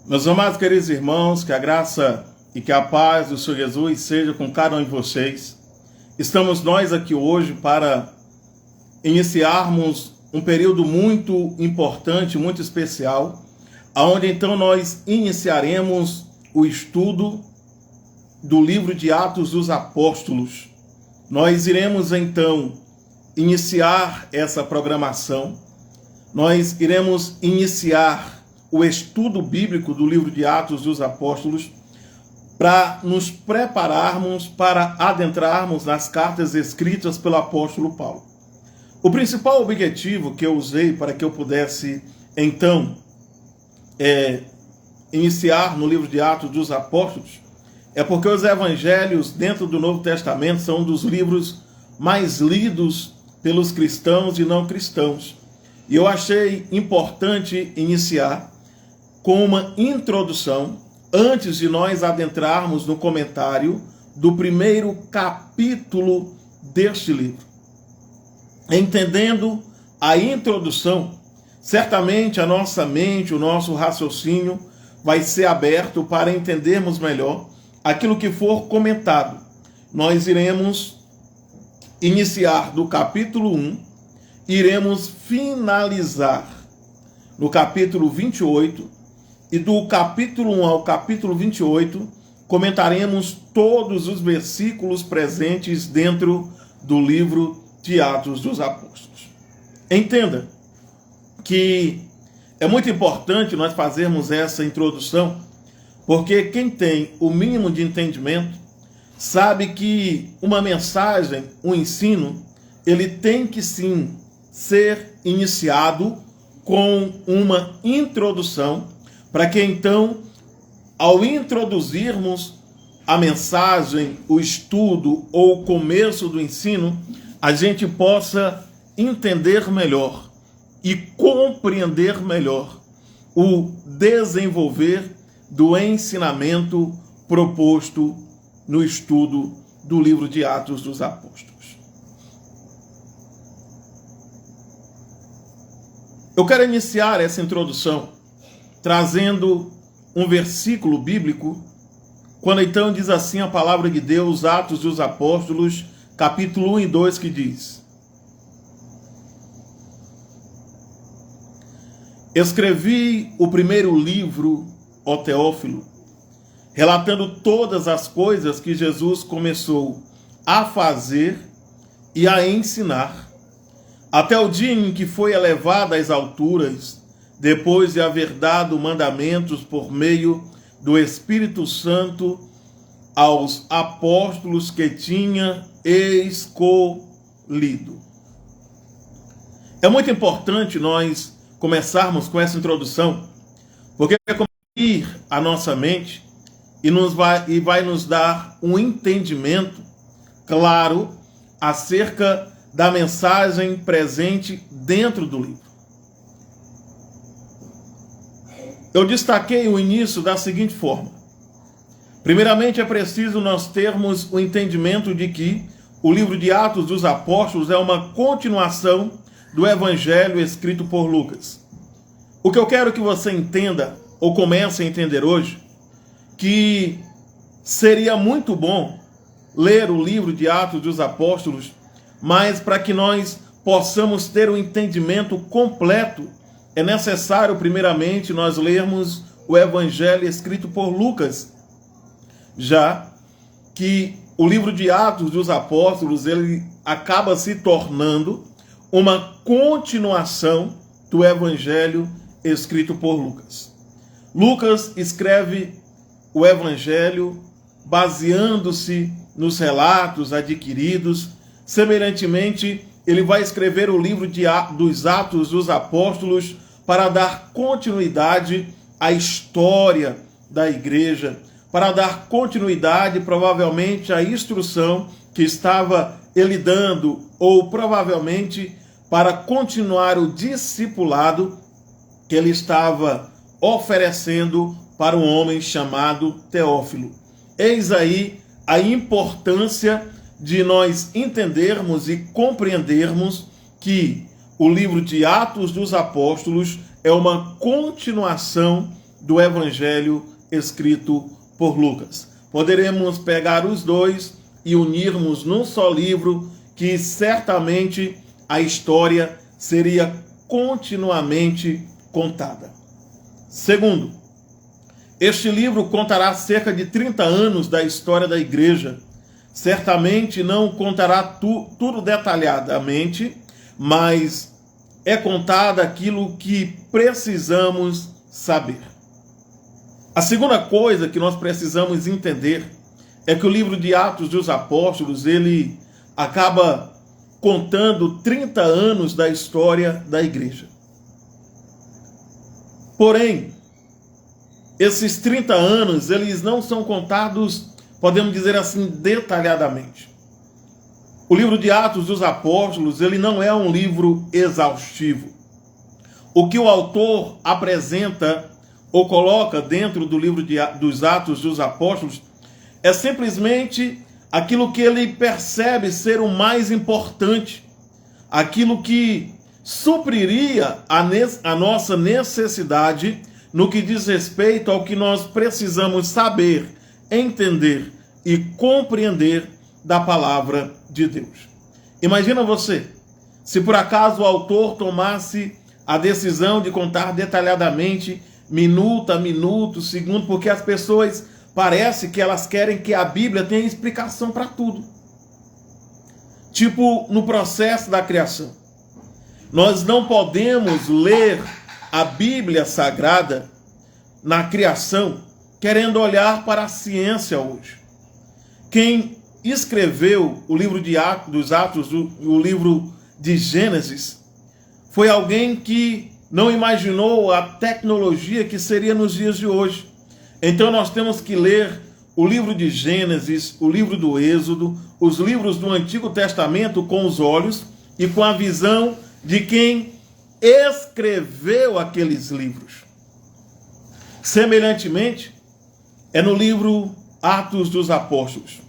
Meus amados queridos irmãos, que a graça e que a paz do Senhor Jesus seja com cada um de vocês. Estamos nós aqui hoje para iniciarmos um período muito importante, muito especial, onde então nós iniciaremos o estudo do livro de Atos dos Apóstolos. Nós iremos então iniciar essa programação, nós iremos iniciar o estudo bíblico do livro de Atos dos Apóstolos para nos prepararmos para adentrarmos nas cartas escritas pelo apóstolo Paulo. O principal objetivo que eu usei para que eu pudesse então iniciar no livro de Atos dos Apóstolos é porque os evangelhos dentro do Novo Testamento são um dos livros mais lidos pelos cristãos e não cristãos. E eu achei importante iniciar com uma introdução, antes de nós adentrarmos no comentário do primeiro capítulo deste livro. Entendendo a introdução, certamente a nossa mente, o nosso raciocínio vai ser aberto para entendermos melhor aquilo que for comentado. Nós iremos iniciar do capítulo 1, iremos finalizar no capítulo 28, e do capítulo 1 ao capítulo 28, comentaremos todos os versículos presentes dentro do livro de Atos dos Apóstolos. Entenda que é muito importante nós fazermos essa introdução, porque quem tem o mínimo de entendimento sabe que uma mensagem, um ensino, ele tem que sim ser iniciado com uma introdução, para que então, ao introduzirmos a mensagem, o estudo ou o começo do ensino, a gente possa entender melhor e compreender melhor o desenvolver do ensinamento proposto no estudo do livro de Atos dos Apóstolos. Eu quero iniciar essa introdução trazendo um versículo bíblico, quando então diz assim a palavra de Deus, Atos dos Apóstolos, capítulo 1 e 2, que diz: Escrevi o primeiro livro, ó Teófilo, relatando todas as coisas que Jesus começou a fazer e a ensinar, até o dia em que foi elevado às alturas, depois de haver dado mandamentos por meio do Espírito Santo aos apóstolos que tinha escolhido. É muito importante nós começarmos com essa introdução, porque vai abrir a nossa mente e vai nos dar um entendimento claro acerca da mensagem presente dentro do livro. Eu destaquei o início da seguinte forma. Primeiramente, é preciso nós termos o entendimento de que o livro de Atos dos Apóstolos é uma continuação do evangelho escrito por Lucas. O que eu quero que você entenda, ou comece a entender hoje, que seria muito bom ler o livro de Atos dos Apóstolos, mas para que nós possamos ter o entendimento completo, é necessário, primeiramente, nós lermos o evangelho escrito por Lucas, já que o livro de Atos dos Apóstolos, ele acaba se tornando uma continuação do evangelho escrito por Lucas. Lucas escreve o evangelho baseando-se nos relatos adquiridos. Semelhantemente, ele vai escrever o livro dos Atos dos Apóstolos para dar continuidade à história da igreja, para dar continuidade, provavelmente, à instrução que estava ele dando, ou provavelmente para continuar o discipulado que ele estava oferecendo para um homem chamado Teófilo. Eis aí a importância de nós entendermos e compreendermos que o livro de Atos dos Apóstolos é uma continuação do Evangelho escrito por Lucas. Poderemos pegar os dois e unirmos num só livro, que certamente a história seria continuamente contada. Segundo, este livro contará cerca de 30 anos da história da igreja. Certamente não contará tudo detalhadamente, mas é contado aquilo que precisamos saber. A segunda coisa que nós precisamos entender é que o livro de Atos dos Apóstolos, ele acaba contando 30 anos da história da igreja. Porém, esses 30 anos, eles não são contados, podemos dizer assim, detalhadamente. O livro de Atos dos Apóstolos, ele não é um livro exaustivo. O que o autor apresenta ou coloca dentro do livro dos Atos dos Apóstolos é simplesmente aquilo que ele percebe ser o mais importante, aquilo que supriria a nossa necessidade no que diz respeito ao que nós precisamos saber, entender e compreender da palavra de Deus. Imagina você, se por acaso o autor tomasse a decisão de contar detalhadamente, minuto a minuto, segundo, porque as pessoas parece que elas querem que a Bíblia tenha explicação para tudo. Tipo no processo da criação. Nós não podemos ler a Bíblia Sagrada na criação querendo olhar para a ciência hoje. Quem escreveu o livro dos Atos, o livro de Gênesis, foi alguém que não imaginou a tecnologia que seria nos dias de hoje. Então nós temos que ler o livro de Gênesis, o livro do Êxodo, os livros do Antigo Testamento com os olhos e com a visão de quem escreveu aqueles livros. Semelhantemente, é no livro Atos dos Apóstolos.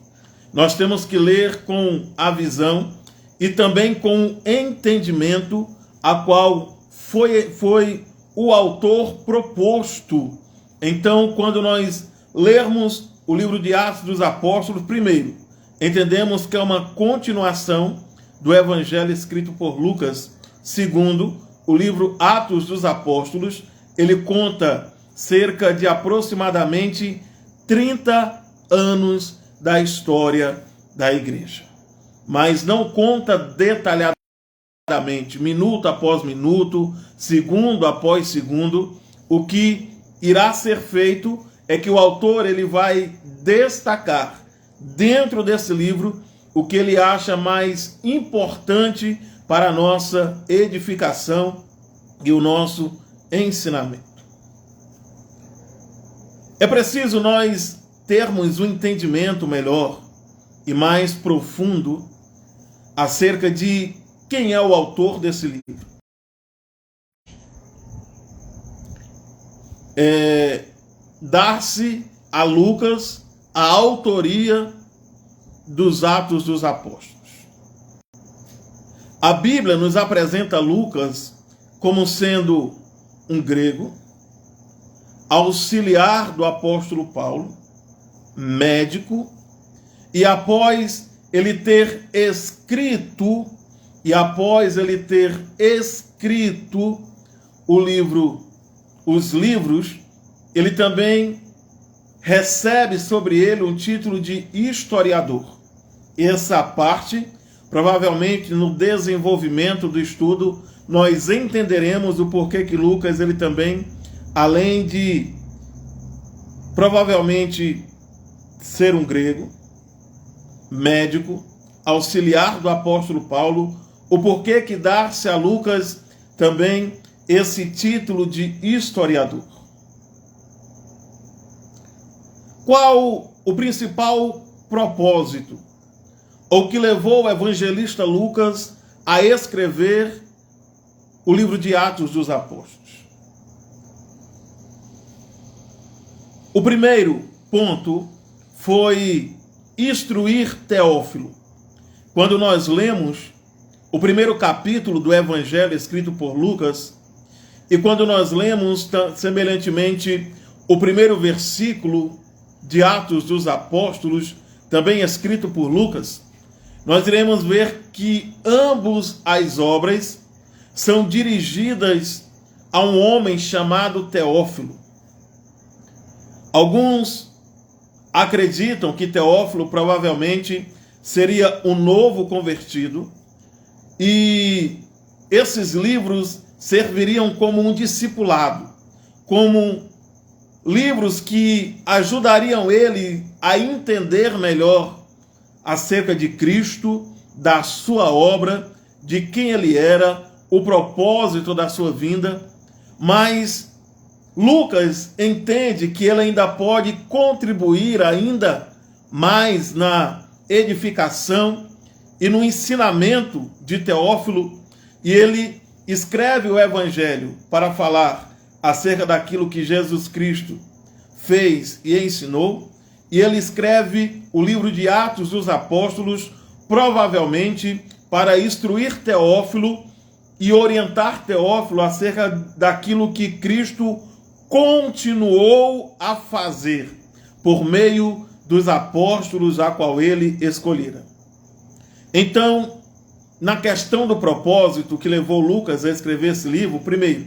Nós temos que ler com a visão e também com o entendimento a qual foi o autor proposto. Então, quando nós lermos o livro de Atos dos Apóstolos, primeiro, entendemos que é uma continuação do Evangelho escrito por Lucas. Segundo, o livro Atos dos Apóstolos, ele conta cerca de aproximadamente 30 anos da história da igreja. Mas não conta detalhadamente, minuto após minuto, segundo após segundo. O que irá ser feito é que o autor ele vai destacar dentro desse livro o que ele acha mais importante para a nossa edificação e o nosso ensinamento. É preciso nós termos um entendimento melhor e mais profundo acerca de quem é o autor desse livro. Dar-se a Lucas a autoria dos Atos dos Apóstolos. A Bíblia nos apresenta Lucas como sendo um grego, auxiliar do apóstolo Paulo, médico, e após ele ter escrito os livros, ele também recebe sobre ele um título de historiador. Essa parte, provavelmente no desenvolvimento do estudo, nós entenderemos o porquê que Lucas, ele também, além de provavelmente ser um grego, médico, auxiliar do apóstolo Paulo, o porquê que dá-se a Lucas também esse título de historiador. Qual o principal propósito, ou que levou o evangelista Lucas a escrever o livro de Atos dos Apóstolos? O primeiro ponto foi instruir Teófilo. Quando nós lemos o primeiro capítulo do Evangelho escrito por Lucas, e quando nós lemos semelhantemente o primeiro versículo de Atos dos Apóstolos, também escrito por Lucas, nós iremos ver que ambas as obras são dirigidas a um homem chamado Teófilo. Alguns acreditam que Teófilo provavelmente seria um novo convertido e esses livros serviriam como um discipulado, como livros que ajudariam ele a entender melhor acerca de Cristo, da sua obra, de quem ele era, o propósito da sua vinda. Mas Lucas entende que ele ainda pode contribuir ainda mais na edificação e no ensinamento de Teófilo, e ele escreve o Evangelho para falar acerca daquilo que Jesus Cristo fez e ensinou, e ele escreve o livro de Atos dos Apóstolos, provavelmente para instruir Teófilo e orientar Teófilo acerca daquilo que Cristo continuou a fazer por meio dos apóstolos a qual ele escolhera. Então, na questão do propósito que levou Lucas a escrever esse livro, primeiro,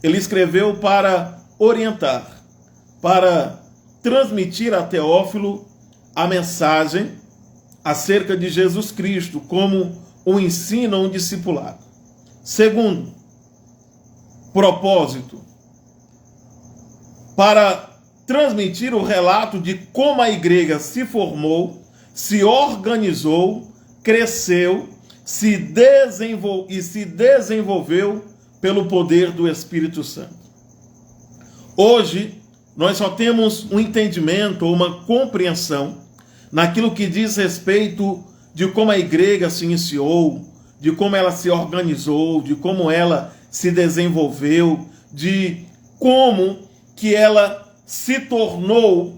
ele escreveu para orientar, para transmitir a Teófilo a mensagem acerca de Jesus Cristo, como um ensino, um discipulado. Segundo, propósito, para transmitir o relato de como a igreja se formou, se organizou, cresceu, se desenvolveu pelo poder do Espírito Santo. Hoje, nós só temos um entendimento, uma compreensão naquilo que diz respeito de como a igreja se iniciou, de como ela se organizou, de como ela se desenvolveu, de como que ela se tornou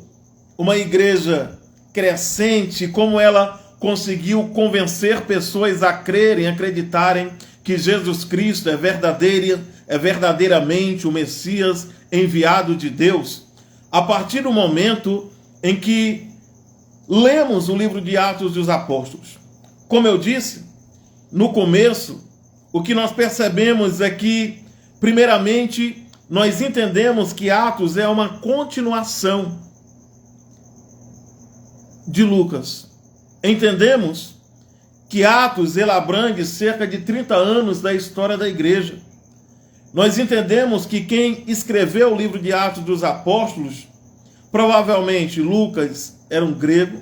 uma igreja crescente, como ela conseguiu convencer pessoas a crerem, acreditarem que Jesus Cristo é verdadeiramente o Messias enviado de Deus, a partir do momento em que lemos o livro de Atos dos Apóstolos. Como eu disse, no começo, o que nós percebemos é que, primeiramente, nós entendemos que Atos é uma continuação de Lucas. Entendemos que Atos ele abrange cerca de 30 anos da história da igreja. Nós entendemos que quem escreveu o livro de Atos dos Apóstolos, provavelmente Lucas era um grego,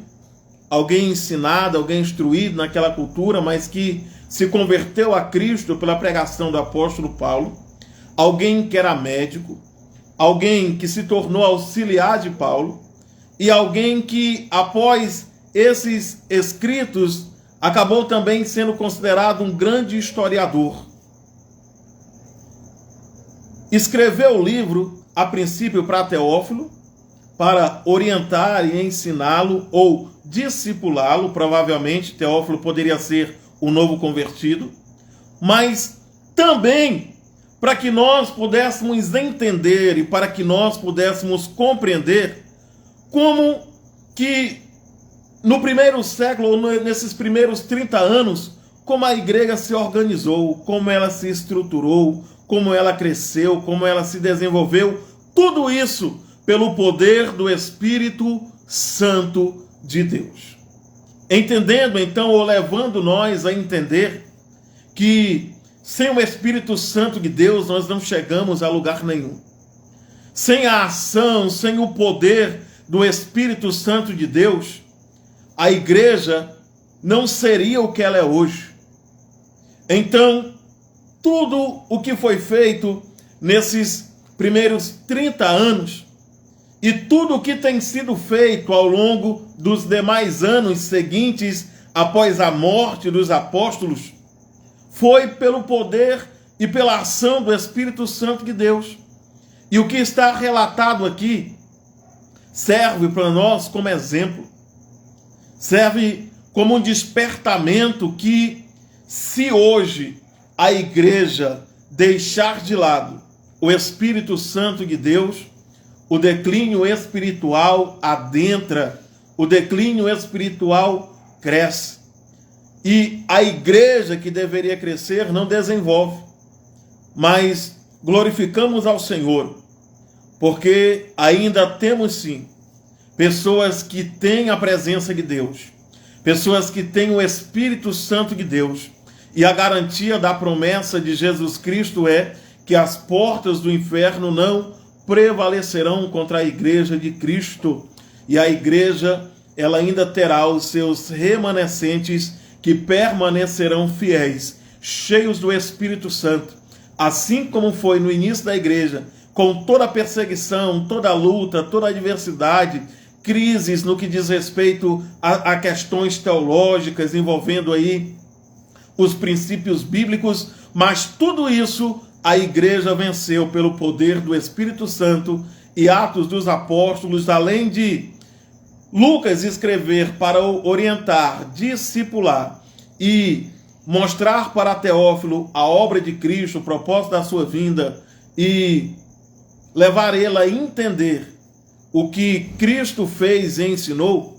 alguém ensinado, alguém instruído naquela cultura, mas que se converteu a Cristo pela pregação do apóstolo Paulo. Alguém que era médico, alguém que se tornou auxiliar de Paulo, e alguém que, após esses escritos, acabou também sendo considerado um grande historiador. Escreveu o livro, a princípio, para Teófilo, para orientar e ensiná-lo, ou discipulá-lo. Provavelmente, Teófilo poderia ser o novo convertido, mas também para que nós pudéssemos entender e para que nós pudéssemos compreender como que no primeiro século, ou nesses primeiros 30 anos, como a igreja se organizou, como ela se estruturou, como ela cresceu, como ela se desenvolveu, tudo isso pelo poder do Espírito Santo de Deus. Entendendo então, ou levando nós a entender que sem o Espírito Santo de Deus, nós não chegamos a lugar nenhum. Sem a ação, sem o poder do Espírito Santo de Deus, a igreja não seria o que ela é hoje. Então, tudo o que foi feito nesses primeiros 30 anos e tudo o que tem sido feito ao longo dos demais anos seguintes, após a morte dos apóstolos, foi pelo poder e pela ação do Espírito Santo de Deus. E o que está relatado aqui serve para nós como exemplo. Serve como um despertamento que, se hoje a igreja deixar de lado o Espírito Santo de Deus, o declínio espiritual adentra, o declínio espiritual cresce. E a igreja que deveria crescer não desenvolve. Mas glorificamos ao Senhor, porque ainda temos sim pessoas que têm a presença de Deus, pessoas que têm o Espírito Santo de Deus, e a garantia da promessa de Jesus Cristo é que as portas do inferno não prevalecerão contra a igreja de Cristo, e a igreja, ela ainda terá os seus remanescentes que permanecerão fiéis, cheios do Espírito Santo, assim como foi no início da igreja, com toda a perseguição, toda a luta, toda a adversidade, crises no que diz respeito a questões teológicas envolvendo aí os princípios bíblicos, mas tudo isso a igreja venceu pelo poder do Espírito Santo. E Atos dos Apóstolos, além de Lucas escrever para orientar, discipular e mostrar para Teófilo a obra de Cristo, o propósito da sua vinda, e levar ele a entender o que Cristo fez e ensinou,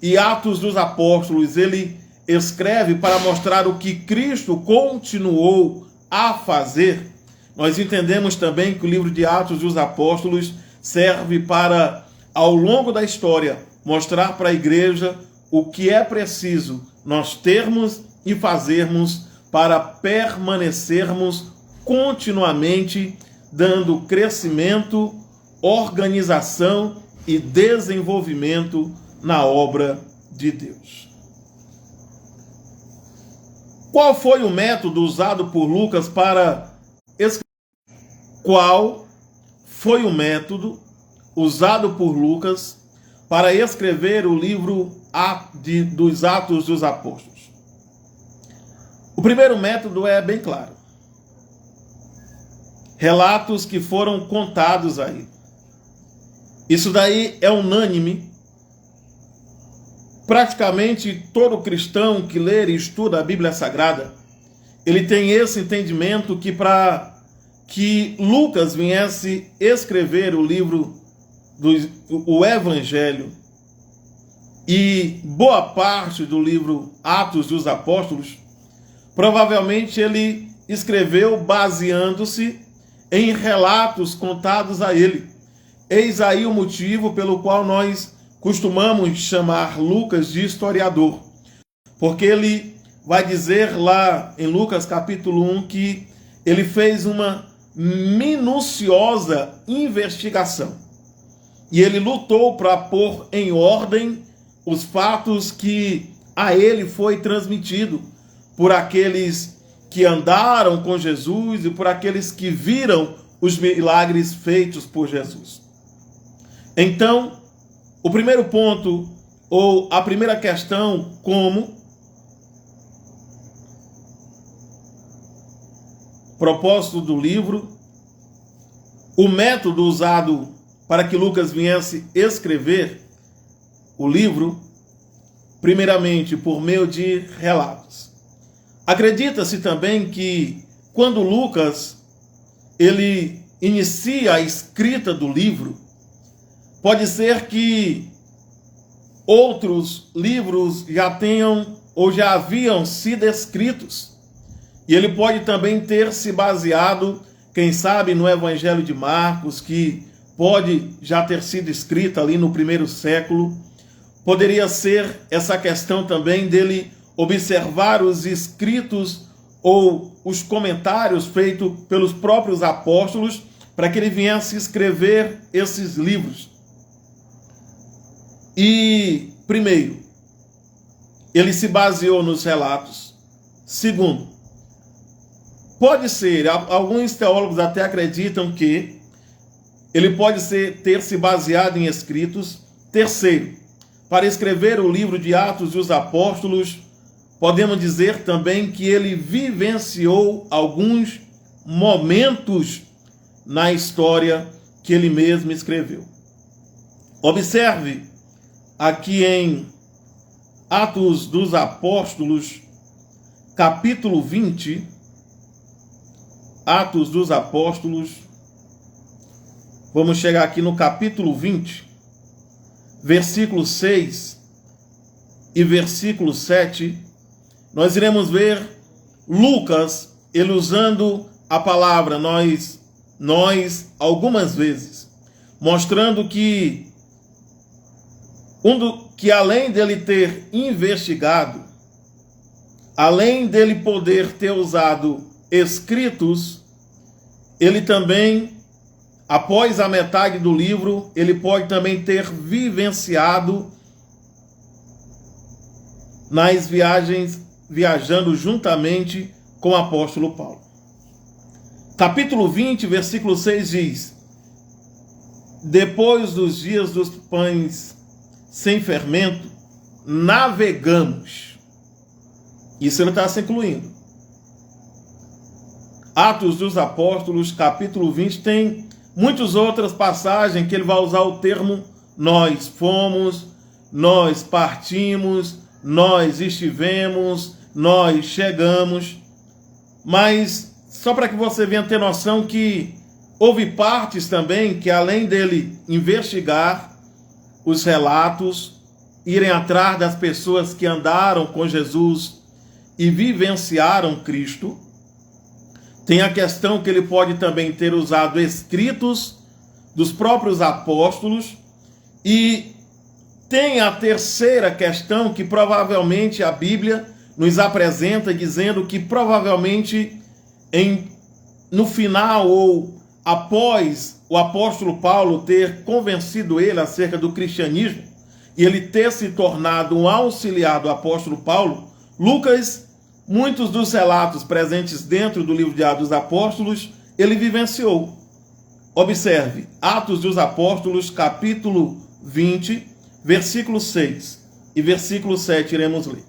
e Atos dos Apóstolos ele escreve para mostrar o que Cristo continuou a fazer. Nós entendemos também que o livro de Atos dos Apóstolos serve para, ao longo da história, mostrar para a igreja o que é preciso nós termos e fazermos para permanecermos continuamente dando crescimento, organização e desenvolvimento na obra de Deus. Qual foi o método usado por Lucas para escrever? Qual foi o método usado por Lucas para escrever o livro dos Atos dos Apóstolos? O primeiro método é bem claro. Relatos que foram contados aí. Isso daí é unânime. Praticamente todo cristão que lê e estuda a Bíblia Sagrada, ele tem esse entendimento que para que Lucas viesse escrever o livro o Evangelho e boa parte do livro Atos dos Apóstolos, provavelmente ele escreveu baseando-se em relatos contados a ele. Eis aí o motivo pelo qual nós costumamos chamar Lucas de historiador, porque ele vai dizer lá em Lucas capítulo 1 que ele fez uma minuciosa investigação e ele lutou para pôr em ordem os fatos que a ele foi transmitido por aqueles que andaram com Jesus e por aqueles que viram os milagres feitos por Jesus. Então, o primeiro ponto, ou a primeira questão, como propósito do livro, o método usado para que Lucas viesse escrever o livro, primeiramente por meio de relatos. Acredita-se também que quando Lucas ele inicia a escrita do livro, pode ser que outros livros já tenham ou já haviam sido escritos. E ele pode também ter se baseado, quem sabe, no Evangelho de Marcos, que pode já ter sido escrito ali no primeiro século. Poderia ser essa questão também dele observar os escritos ou os comentários feitos pelos próprios apóstolos para que ele viesse escrever esses livros. E, primeiro, ele se baseou nos relatos. Segundo, pode ser, alguns teólogos até acreditam que ele pode ter se baseado em escritos. Terceiro, para escrever o livro de Atos dos Apóstolos, podemos dizer também que ele vivenciou alguns momentos na história que ele mesmo escreveu. Observe aqui em Atos dos Apóstolos, capítulo 20, Atos dos Apóstolos, vamos chegar aqui no capítulo 20, versículo 6 e versículo 7, nós iremos ver Lucas, ele usando a palavra nós algumas vezes, mostrando que que além dele ter investigado, além dele poder ter usado escritos, ele também, após a metade do livro, ele pode também ter vivenciado nas viagens, viajando juntamente com o apóstolo Paulo. Capítulo 20, versículo 6 diz: depois dos dias dos pães sem fermento, navegamos. Isso ele está se incluindo. Atos dos Apóstolos, capítulo 20, tem muitas outras passagens que ele vai usar o termo nós fomos, nós partimos, nós estivemos, nós chegamos. Mas só para que você venha ter noção que houve partes também que, além dele investigar os relatos, irem atrás das pessoas que andaram com Jesus e vivenciaram Cristo, tem a questão que ele pode também ter usado escritos dos próprios apóstolos, e tem a terceira questão que provavelmente a Bíblia nos apresenta, dizendo que provavelmente no final ou após o apóstolo Paulo ter convencido ele acerca do cristianismo e ele ter se tornado um auxiliar do apóstolo Paulo, Lucas, muitos dos relatos presentes dentro do livro de Atos dos Apóstolos, ele vivenciou. Observe, Atos dos Apóstolos, capítulo 20, versículo 6 e versículo 7, iremos ler.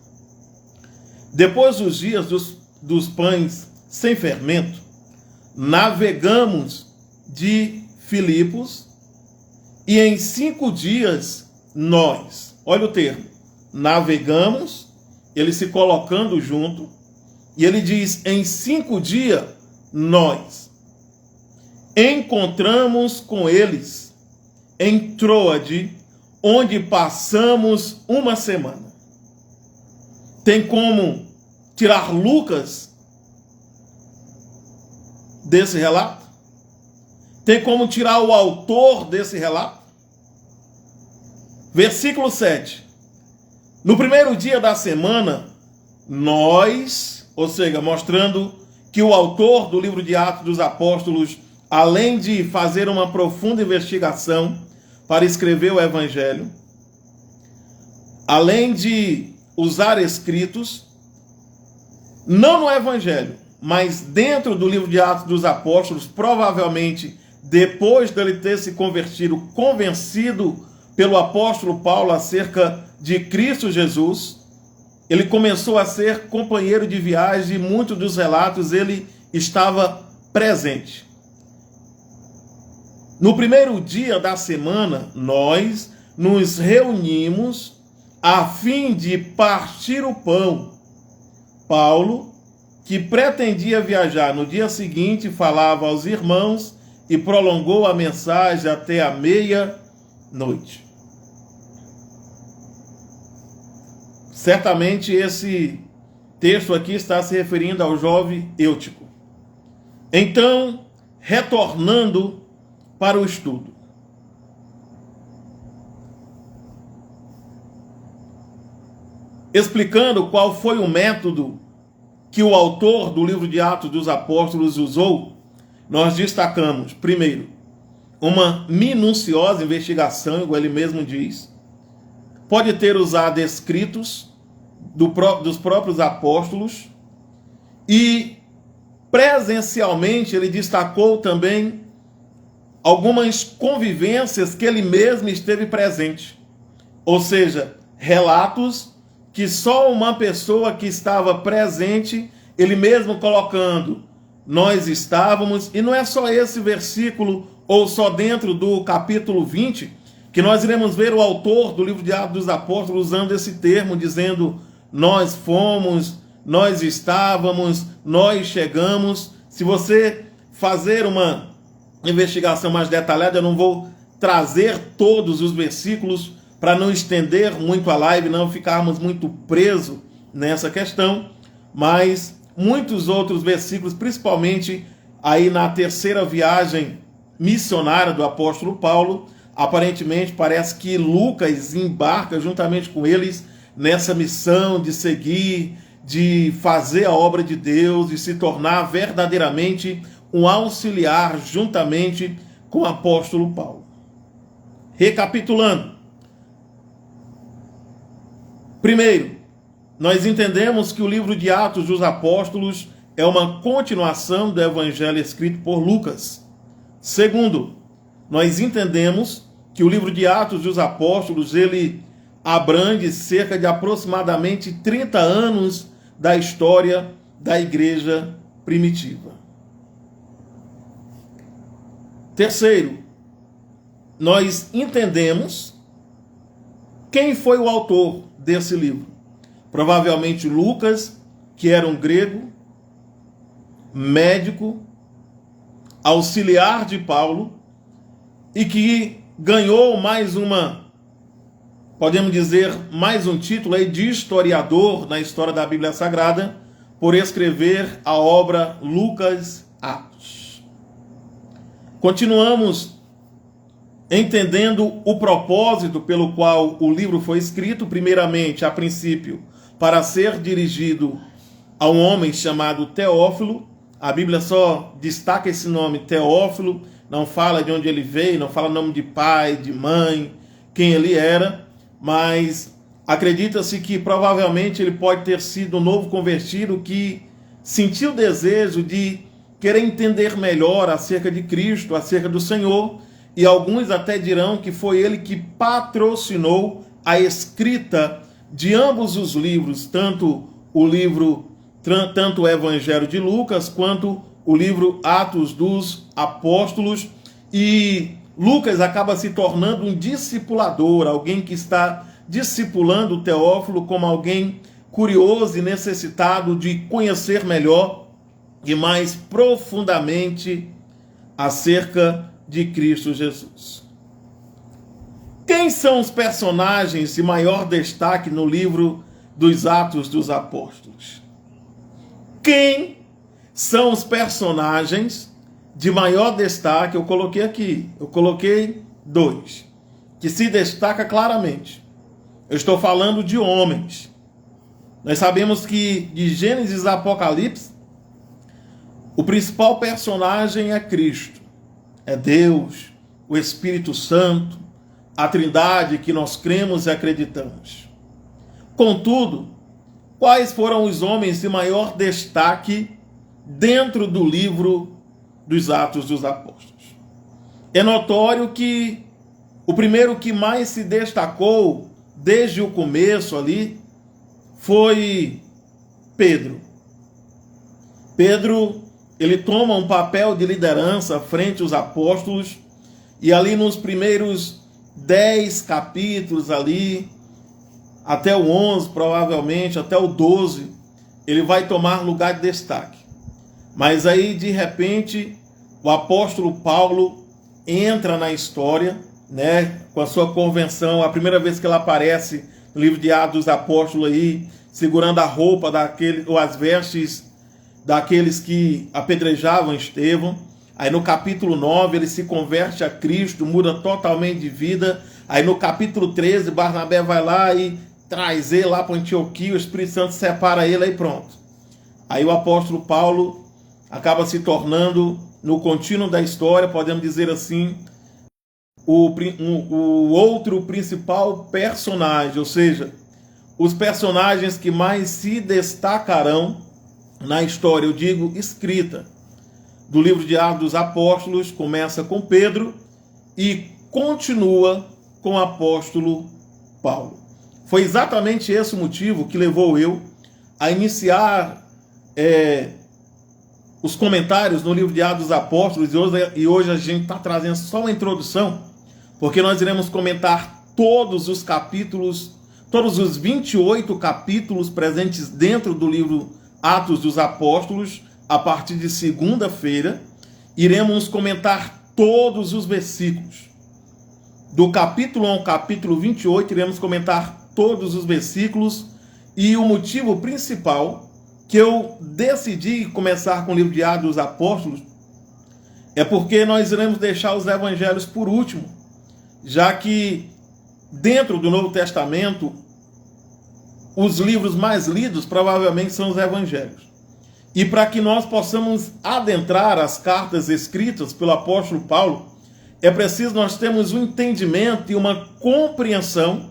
Depois dos dias dos pães sem fermento, navegamos de Filipos, e em 5 dias nós, olha o termo, navegamos, ele se colocando junto, e ele diz, em 5 dias nós encontramos com eles em Troade, onde passamos uma semana. Tem como tirar Lucas desse relato? Tem como tirar o autor desse relato? Versículo 7. No primeiro dia da semana, nós, ou seja, mostrando que o autor do livro de Atos dos Apóstolos, além de fazer uma profunda investigação para escrever o Evangelho, além de usar escritos, não no Evangelho, mas dentro do livro de Atos dos Apóstolos, provavelmente depois dele ter se convencido pelo apóstolo Paulo acerca de Cristo Jesus, ele começou a ser companheiro de viagem e muitos dos relatos ele estava presente. No primeiro dia da semana, nós nos reunimos a fim de partir o pão. Paulo, que pretendia viajar no dia seguinte, falava aos irmãos e prolongou a mensagem até a meia-noite. Certamente esse texto aqui está se referindo ao jovem Eutico. Então, retornando para o estudo. Explicando qual foi o método que o autor do livro de Atos dos Apóstolos usou, nós destacamos, primeiro, uma minuciosa investigação, igual ele mesmo diz. Pode ter usado escritos dos próprios apóstolos, e presencialmente ele destacou também algumas convivências que ele mesmo esteve presente. Ou seja, relatos que só uma pessoa que estava presente, ele mesmo colocando, nós estávamos, e não é só esse versículo, ou só dentro do capítulo 20, que nós iremos ver o autor do livro de Atos dos Apóstolos usando esse termo, dizendo, nós fomos, nós estávamos, nós chegamos. Se você fazer uma investigação mais detalhada. Eu não vou trazer todos os versículos para não estender muito a live, não ficarmos muito presos nessa questão, mas muitos outros versículos, principalmente aí na terceira viagem missionária do apóstolo Paulo, aparentemente parece que Lucas embarca juntamente com eles nessa missão de seguir, de fazer a obra de Deus, de se tornar verdadeiramente um auxiliar juntamente com o apóstolo Paulo. Recapitulando. Primeiro, nós entendemos que o livro de Atos dos Apóstolos é uma continuação do evangelho escrito por Lucas. Segundo, nós entendemos que o livro de Atos dos Apóstolos, ele abrange cerca de aproximadamente 30 anos da história da igreja primitiva. Terceiro, nós entendemos quem foi o autor desse livro. Provavelmente Lucas, que era um grego, médico, auxiliar de Paulo, e que ganhou podemos dizer, mais um título aí de historiador na história da Bíblia Sagrada, por escrever a obra Lucas Atos. Continuamos entendendo o propósito pelo qual o livro foi escrito, primeiramente, a princípio, para ser dirigido a um homem chamado Teófilo. A Bíblia só destaca esse nome, Teófilo, não fala de onde ele veio, não fala nome de pai, de mãe, quem ele era, mas acredita-se que provavelmente ele pode ter sido um novo convertido que sentiu o desejo de querer entender melhor acerca de Cristo, acerca do Senhor, e alguns até dirão que foi ele que patrocinou a escrita de ambos os livros, tanto o Evangelho de Lucas, quanto o livro Atos dos Apóstolos. E Lucas acaba se tornando um discipulador, alguém que está discipulando o Teófilo como alguém curioso e necessitado de conhecer melhor e mais profundamente acerca de Cristo Jesus. Quem são os personagens de maior destaque no livro dos Atos dos Apóstolos? Quem são os personagens de maior destaque? Eu coloquei aqui, eu coloquei 2, que se destaca claramente. Eu estou falando de homens. Nós sabemos que de Gênesis a Apocalipse, o principal personagem é Cristo. É Deus, o Espírito Santo, a Trindade que nós cremos e acreditamos. Contudo, quais foram os homens de maior destaque dentro do livro dos Atos dos Apóstolos? É notório que o primeiro que mais se destacou desde o começo ali foi Pedro. Pedro, ele toma um papel de liderança frente aos apóstolos, e ali nos primeiros 10 capítulos ali, até o 11 provavelmente, até o 12, ele vai tomar lugar de destaque. Mas aí, de repente, o apóstolo Paulo entra na história, né, com a sua convenção, a primeira vez que ele aparece no livro de Atos dos Apóstolos aí, segurando a roupa ou as vestes daqueles que apedrejavam Estevão. Aí no capítulo 9 ele se converte a Cristo, muda totalmente de vida. Aí no capítulo 13 Barnabé vai lá e traz ele lá para Antioquia, o Espírito Santo separa ele, aí pronto. Aí o apóstolo Paulo acaba se tornando, no contínuo da história, podemos dizer assim, o outro principal personagem, ou seja, os personagens que mais se destacarão na história, eu digo, escrita, do livro de Atos dos Apóstolos. Começa com Pedro e continua com o apóstolo Paulo. Foi exatamente esse o motivo que levou eu a iniciar os comentários no livro de Atos dos Apóstolos, e hoje a gente está trazendo só uma introdução, porque nós iremos comentar todos os capítulos, todos os 28 capítulos presentes dentro do livro Atos dos Apóstolos, a partir de segunda-feira. Iremos comentar todos os versículos. Do capítulo 1 ao capítulo 28, iremos comentar todos os versículos. E o motivo principal que eu decidi começar com o livro de Atos dos Apóstolos é porque nós iremos deixar os evangelhos por último, já que dentro do Novo Testamento, os livros mais lidos provavelmente são os evangelhos. E para que nós possamos adentrar as cartas escritas pelo apóstolo Paulo, é preciso nós termos um entendimento e uma compreensão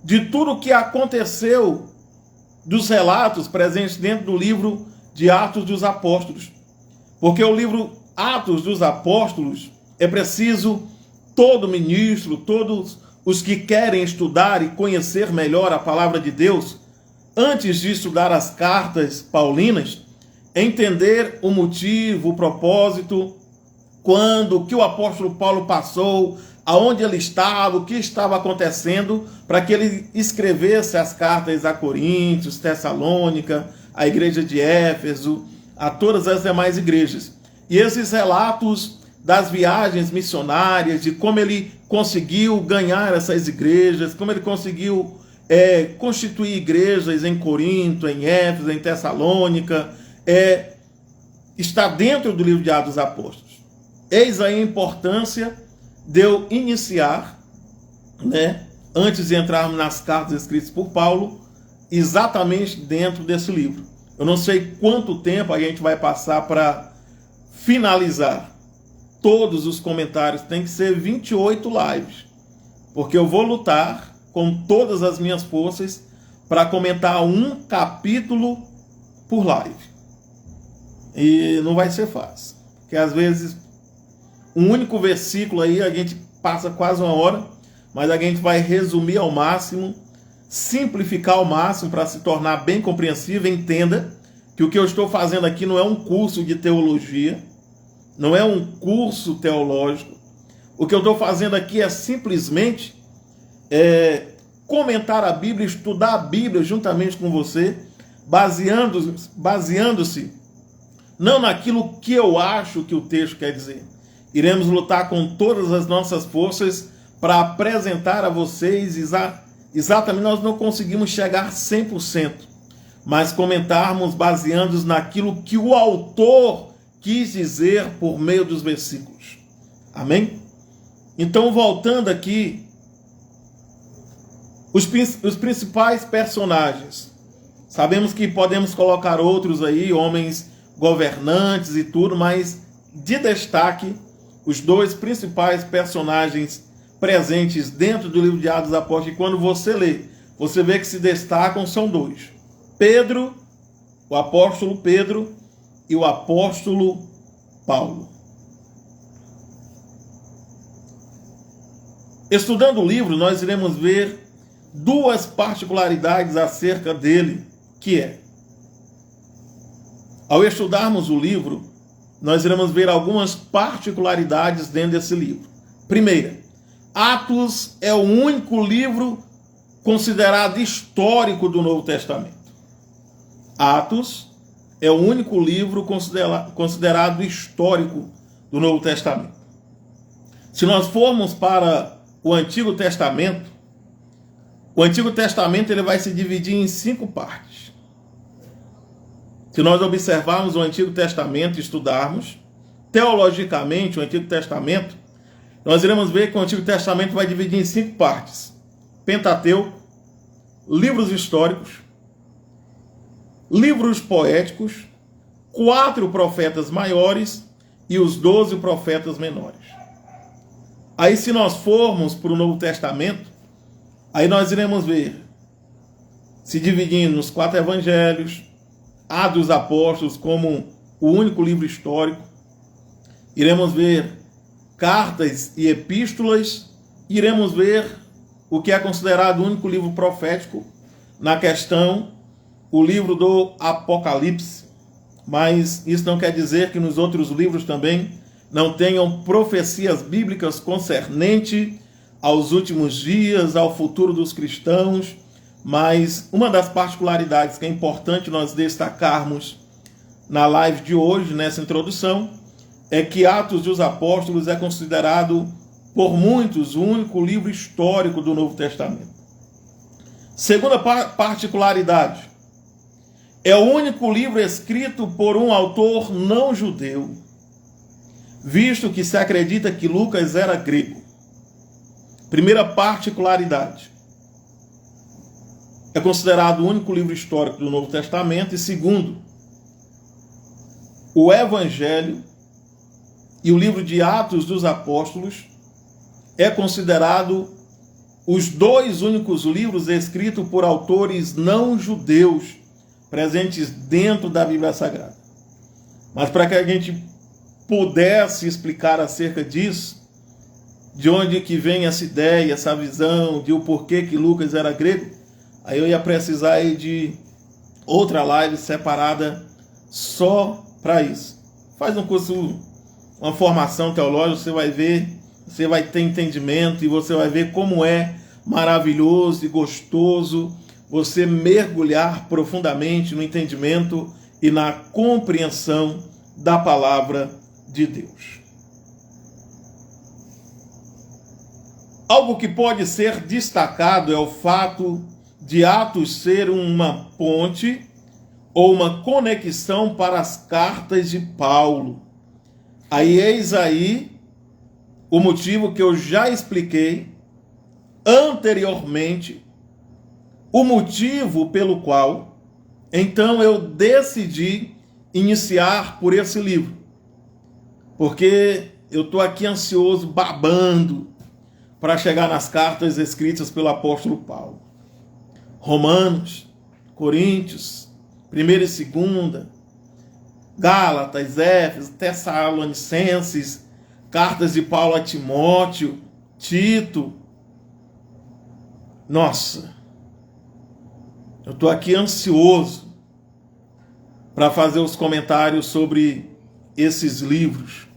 de tudo o que aconteceu dos relatos presentes dentro do livro de Atos dos Apóstolos. Porque o livro Atos dos Apóstolos é preciso todo ministro, todos os que querem estudar e conhecer melhor a palavra de Deus, antes de estudar as cartas paulinas, entender o motivo, o propósito, quando, o que o apóstolo Paulo passou, aonde ele estava, o que estava acontecendo, para que ele escrevesse as cartas a Coríntios, Tessalônica, a igreja de Éfeso, a todas as demais igrejas. E esses relatos das viagens missionárias, de como ele conseguiu ganhar essas igrejas, como ele conseguiu constituir igrejas em Corinto, em Éfeso, em Tessalônica, está dentro do livro de Atos dos Apóstolos. Eis aí a importância de eu iniciar, antes de entrarmos nas cartas escritas por Paulo, exatamente dentro desse livro. Eu não sei quanto tempo a gente vai passar para finalizar todos os comentários. Tem que ser 28 lives, porque eu vou lutar com todas as minhas forças para comentar um capítulo por live. E não vai ser fácil, porque às vezes um único versículo aí a gente passa quase uma hora, mas a gente vai resumir ao máximo, simplificar ao máximo para se tornar bem compreensível. Entenda que o que eu estou fazendo aqui não é um curso de teologia, não é um curso teológico. O que eu estou fazendo aqui é simplesmente comentar a Bíblia, estudar a Bíblia juntamente com você, baseando-se não naquilo que eu acho que o texto quer dizer. Iremos lutar com todas as nossas forças para apresentar a vocês exatamente. Nós não conseguimos chegar 100%, mas comentarmos baseando-nos naquilo que o autor quis dizer por meio dos versículos. Amém? Então, voltando aqui, os principais personagens. Sabemos que podemos colocar outros aí, homens governantes e tudo, mas de destaque, os dois principais personagens presentes dentro do livro de Atos dos Apóstolos, e quando você lê, você vê que se destacam, são dois. Pedro, o apóstolo Pedro, e o apóstolo Paulo. Estudando o livro, nós iremos ver duas particularidades acerca dele, que é, ao estudarmos o livro, nós iremos ver algumas particularidades dentro desse livro. Primeira, Atos é o único livro considerado histórico do Novo Testamento. Atos é o único livro considerado histórico do Novo Testamento. Se nós formos para o Antigo Testamento ele vai se dividir em 5 partes. Se nós observarmos o Antigo Testamento e estudarmos teologicamente o Antigo Testamento, nós iremos ver que o Antigo Testamento vai dividir em 5 partes: Pentateuco, livros históricos, livros poéticos, 4 profetas maiores e os 12 profetas menores. Aí, se nós formos para o Novo Testamento, aí nós iremos ver se dividindo nos 4 evangelhos, Atos dos Apóstolos como o único livro histórico. Iremos ver cartas e epístolas. Iremos ver o que é considerado o único livro profético na questão, o livro do Apocalipse. Mas isso não quer dizer que nos outros livros também não tenham profecias bíblicas concernente aos últimos dias, ao futuro dos cristãos. Mas uma das particularidades que é importante nós destacarmos na live de hoje, nessa introdução, é que Atos dos Apóstolos é considerado por muitos o único livro histórico do Novo Testamento. Segunda particularidade, é o único livro escrito por um autor não judeu, visto que se acredita que Lucas era grego. Primeira particularidade, é considerado o único livro histórico do Novo Testamento. E segundo, o Evangelho e o livro de Atos dos Apóstolos é considerado os dois únicos livros escritos por autores não judeus presentes dentro da Bíblia Sagrada. Mas para que a gente pudesse explicar acerca disso, de onde que vem essa ideia, essa visão de o porquê que Lucas era grego, aí eu ia precisar aí de outra live separada só para isso. Faz um curso, uma formação teológica, você vai ver, você vai ter entendimento e você vai ver como é maravilhoso e gostoso você mergulhar profundamente no entendimento e na compreensão da palavra de Deus. Algo que pode ser destacado é o fato de Atos ser uma ponte ou uma conexão para as cartas de Paulo. Aí eis aí o motivo que eu já expliquei anteriormente, o motivo pelo qual então eu decidi iniciar por esse livro. Porque eu estou aqui ansioso, babando, para chegar nas cartas escritas pelo apóstolo Paulo. Romanos, Coríntios, 1ª e 2ª, Gálatas, Éfeso, Tessalonicenses, cartas de Paulo a Timóteo, Tito. Nossa, eu estou aqui ansioso para fazer os comentários sobre esses livros.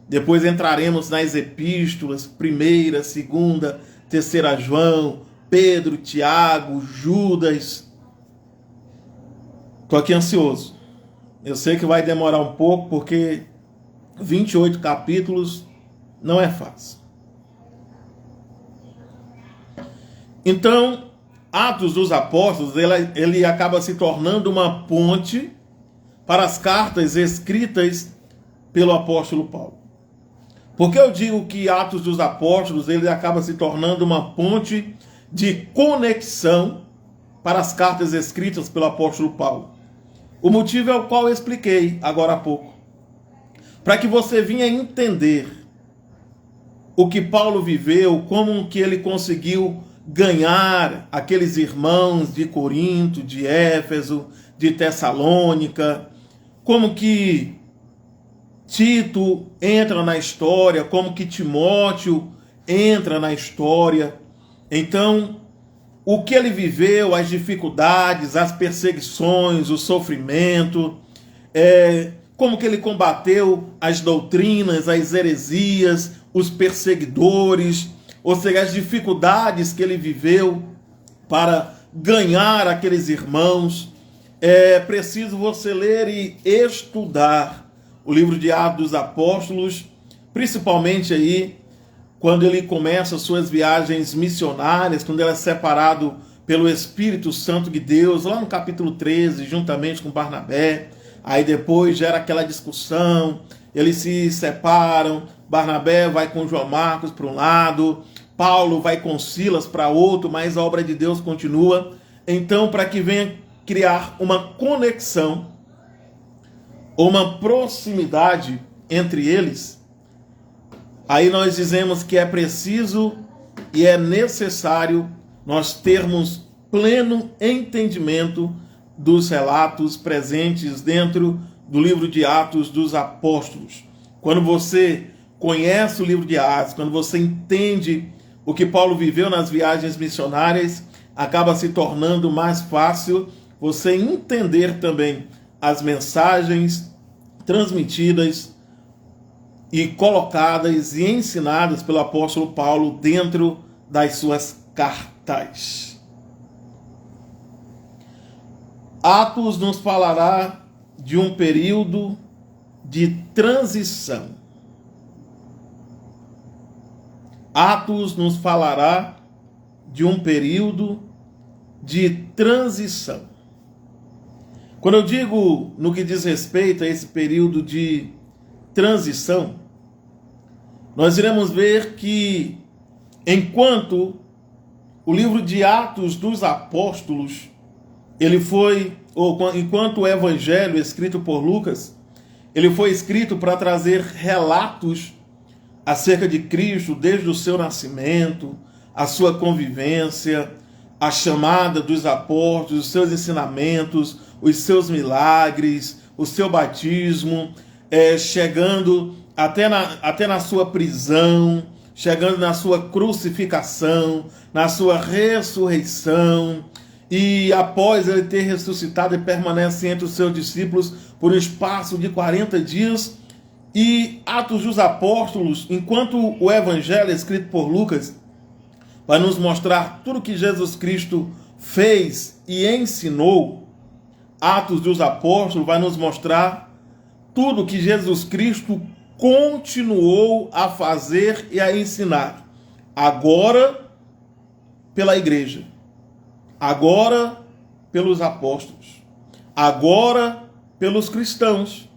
Depois entraremos nas epístolas, 1ª, 2ª, 3ª João, Pedro, Tiago, Judas. Estou aqui ansioso. Eu sei que vai demorar um pouco, porque 28 capítulos não é fácil. Então, Atos dos Apóstolos, ele acaba se tornando uma ponte para as cartas escritas pelo apóstolo Paulo. Por que eu digo que Atos dos Apóstolos ele acaba se tornando uma ponte de conexão para as cartas escritas pelo apóstolo Paulo? O motivo é o qual eu expliquei agora há pouco. Para que você venha entender o que Paulo viveu, como que ele conseguiu ganhar aqueles irmãos de Corinto, de Éfeso, de Tessalônica, como que Tito entra na história, como que Timóteo entra na história. Então, o que ele viveu, as dificuldades, as perseguições, o sofrimento, como que ele combateu as doutrinas, as heresias, os perseguidores, ou seja, as dificuldades que ele viveu para ganhar aqueles irmãos. É preciso você ler e estudar o livro de Atos dos Apóstolos, principalmente aí, quando ele começa suas viagens missionárias, quando ele é separado pelo Espírito Santo de Deus, lá no capítulo 13, juntamente com Barnabé. Aí depois gera aquela discussão, eles se separam, Barnabé vai com João Marcos para um lado, Paulo vai com Silas para outro, mas a obra de Deus continua. Então, para que venha criar uma conexão, uma proximidade entre eles, aí nós dizemos que é preciso e é necessário nós termos pleno entendimento dos relatos presentes dentro do livro de Atos dos Apóstolos. Quando você conhece o livro de Atos, quando você entende o que Paulo viveu nas viagens missionárias, acaba se tornando mais fácil você entender também as mensagens transmitidas e colocadas e ensinadas pelo apóstolo Paulo dentro das suas cartas. Atos nos falará de um período de transição. Atos nos falará de um período de transição. Quando eu digo no que diz respeito a esse período de transição, nós iremos ver que enquanto o livro de Atos dos Apóstolos, enquanto o Evangelho escrito por Lucas, ele foi escrito para trazer relatos acerca de Cristo desde o seu nascimento, a sua convivência, a chamada dos apóstolos, os seus ensinamentos, os seus milagres, o seu batismo, chegando até na sua prisão, chegando na sua crucificação, na sua ressurreição, e após ele ter ressuscitado, ele permanece entre os seus discípulos por um espaço de 40 dias, e Atos dos Apóstolos, enquanto o Evangelho escrito por Lucas vai nos mostrar tudo que Jesus Cristo fez e ensinou, Atos dos Apóstolos vai nos mostrar tudo que Jesus Cristo continuou a fazer e a ensinar, agora pela igreja, agora pelos apóstolos, agora pelos cristãos.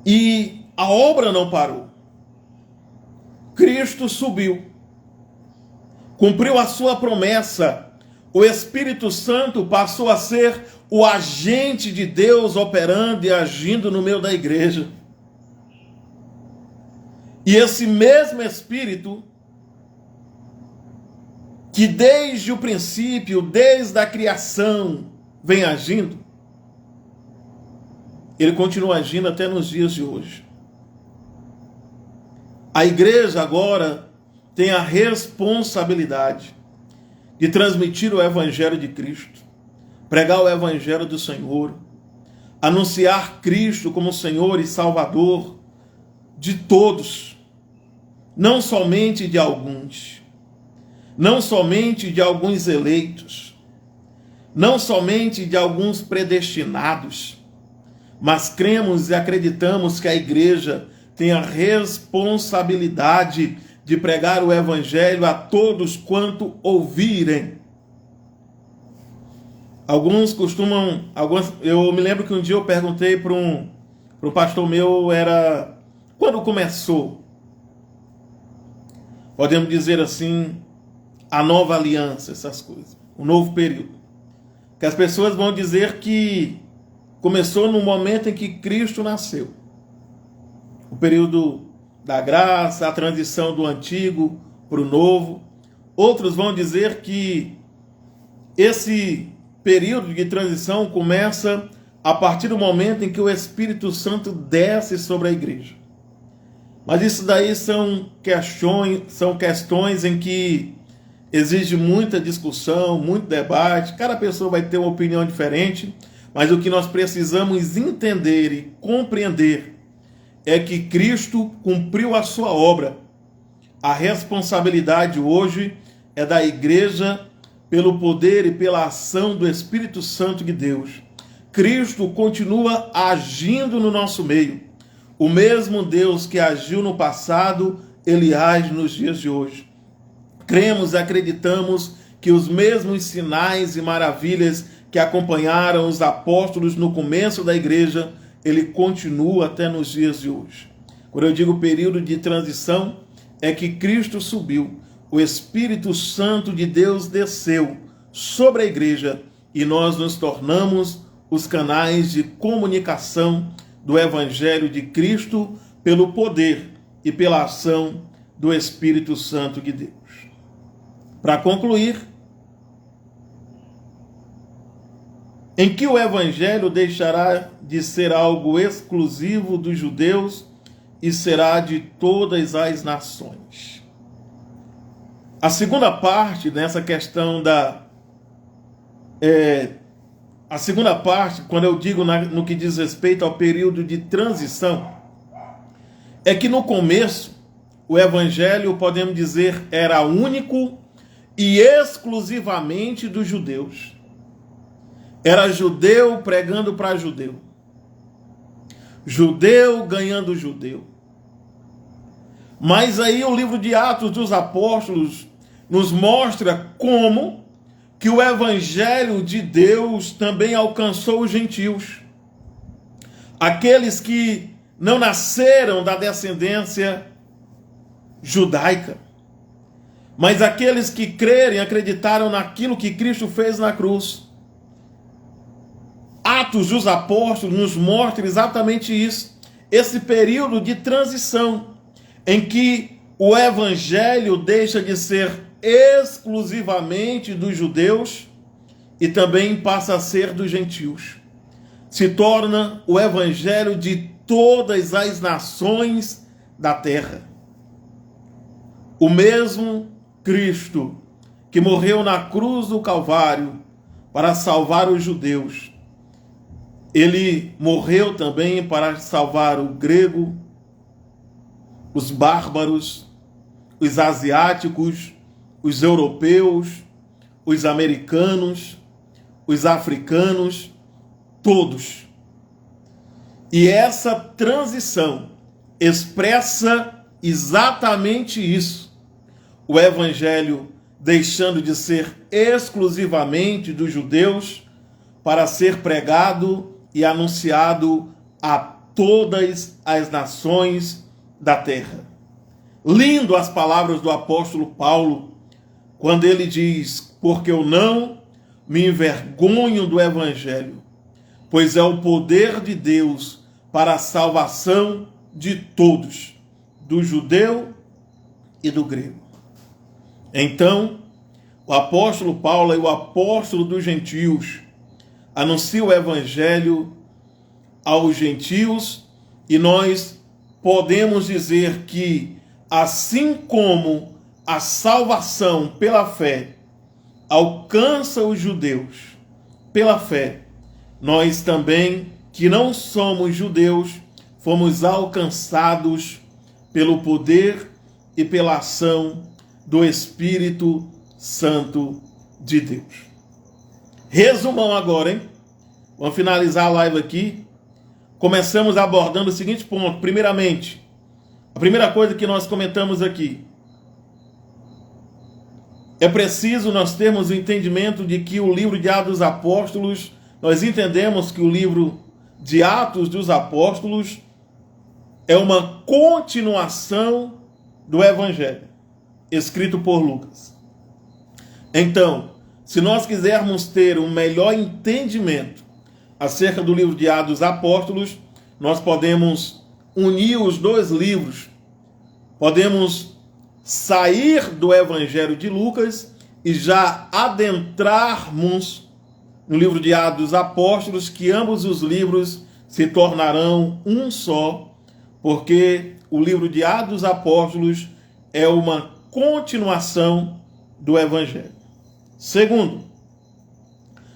E a obra não parou. Cristo subiu, cumpriu a sua promessa. O Espírito Santo passou a ser o agente de Deus operando e agindo no meio da igreja. E esse mesmo Espírito, que desde o princípio, desde a criação, vem agindo, ele continua agindo até nos dias de hoje. A igreja agora tem a responsabilidade de transmitir o Evangelho de Cristo, pregar o Evangelho do Senhor, anunciar Cristo como Senhor e Salvador de todos, não somente de alguns, não somente de alguns eleitos, não somente de alguns predestinados, mas cremos e acreditamos que a igreja tem a responsabilidade de pregar o Evangelho a todos quanto ouvirem. Eu me lembro que um dia eu perguntei para um pastor meu, quando começou, podemos dizer assim, a nova aliança, essas coisas, o novo período. Que as pessoas vão dizer que começou no momento em que Cristo nasceu. O período da graça, a transição do antigo para o novo. Outros vão dizer que esse período de transição começa a partir do momento em que o Espírito Santo desce sobre a igreja. Mas isso daí são questões em que exige muita discussão, muito debate. Cada pessoa vai ter uma opinião diferente, mas o que nós precisamos entender e compreender é que Cristo cumpriu a sua obra. A responsabilidade hoje é da igreja pelo poder e pela ação do Espírito Santo de Deus. Cristo continua agindo no nosso meio. O mesmo Deus que agiu no passado, ele age nos dias de hoje. Cremos e acreditamos que os mesmos sinais e maravilhas que acompanharam os apóstolos no começo da igreja, ele continua até nos dias de hoje. Quando eu digo período de transição, é que Cristo subiu, o Espírito Santo de Deus desceu sobre a igreja e nós nos tornamos os canais de comunicação do Evangelho de Cristo pelo poder e pela ação do Espírito Santo de Deus. Para concluir, em que o Evangelho deixará de ser algo exclusivo dos judeus e será de todas as nações. A segunda parte nessa questão a segunda parte, quando eu digo no que diz respeito ao período de transição, é que no começo o Evangelho, podemos dizer, era único e exclusivamente dos judeus. Era judeu pregando para judeu. judeu ganhando judeu. Mas aí o livro de Atos dos Apóstolos nos mostra como que o evangelho de Deus também alcançou os gentios. Aqueles que não nasceram da descendência judaica, mas aqueles que crerem, acreditaram naquilo que Cristo fez na cruz. Atos dos Apóstolos nos mostra exatamente isso, esse período de transição, em que o evangelho deixa de ser exclusivamente dos judeus e também passa a ser dos gentios. Se torna o evangelho de todas as nações da terra. O mesmo Cristo que morreu na cruz do Calvário para salvar os judeus, ele morreu também para salvar o grego, os bárbaros, os asiáticos, os europeus, os americanos, os africanos, todos. E essa transição expressa exatamente isso. O evangelho deixando de ser exclusivamente dos judeus para ser pregado e anunciado a todas as nações da terra. Lindo as palavras do apóstolo Paulo, quando ele diz: porque eu não me envergonho do evangelho, pois é o poder de Deus para a salvação de todos, do judeu e do grego. Então, o apóstolo Paulo é o apóstolo dos gentios, anuncia o evangelho aos gentios, e nós podemos dizer que, assim como a salvação pela fé alcança os judeus pela fé, nós também, que não somos judeus, fomos alcançados pelo poder e pela ação do Espírito Santo de Deus. Resumão agora, hein? Vamos finalizar a live aqui. Começamos abordando o seguinte ponto. Primeiramente, a primeira coisa que nós comentamos aqui: é preciso nós termos o entendimento de que o livro de Atos dos Apóstolos, nós entendemos que o livro de Atos dos Apóstolos é uma continuação do Evangelho, escrito por Lucas. Então, se nós quisermos ter um melhor entendimento acerca do livro de Atos dos Apóstolos, nós podemos unir os dois livros. Podemos sair do Evangelho de Lucas e já adentrarmos no livro de Atos dos Apóstolos, que ambos os livros se tornarão um só, porque o livro de Atos dos Apóstolos é uma continuação do Evangelho. Segundo,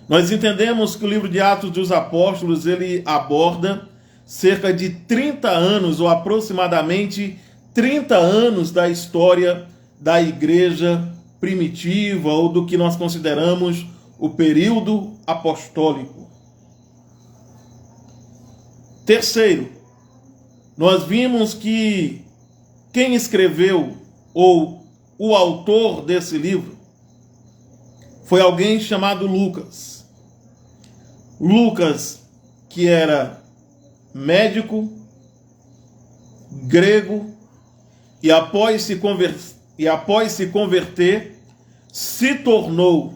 nós entendemos que o livro de Atos dos Apóstolos, ele aborda cerca de 30 anos, ou aproximadamente 30 anos da história da igreja primitiva, ou do que nós consideramos o período apostólico. Terceiro, nós vimos que quem escreveu, ou o autor desse livro, foi alguém chamado Lucas. Lucas, que era médico, grego, e após se converter, se tornou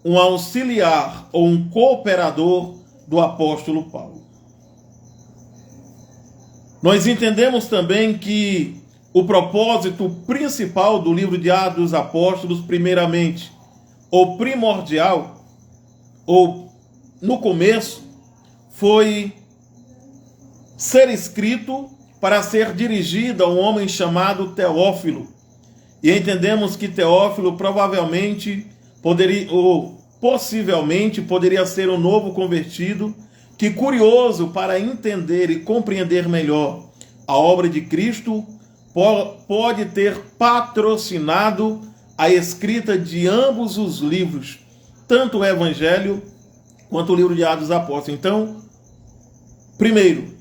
um auxiliar ou um cooperador do apóstolo Paulo. Nós entendemos também que o propósito principal do livro de Atos dos Apóstolos, primeiramente, ou primordial, ou no começo, foi ser escrito para ser dirigido a um homem chamado Teófilo. E entendemos que Teófilo provavelmente poderia, ou possivelmente poderia ser um novo convertido, que, curioso para entender e compreender melhor a obra de Cristo, pode ter patrocinado a escrita de ambos os livros, tanto o Evangelho quanto o livro de Atos dos Apóstolos. Então, primeiro,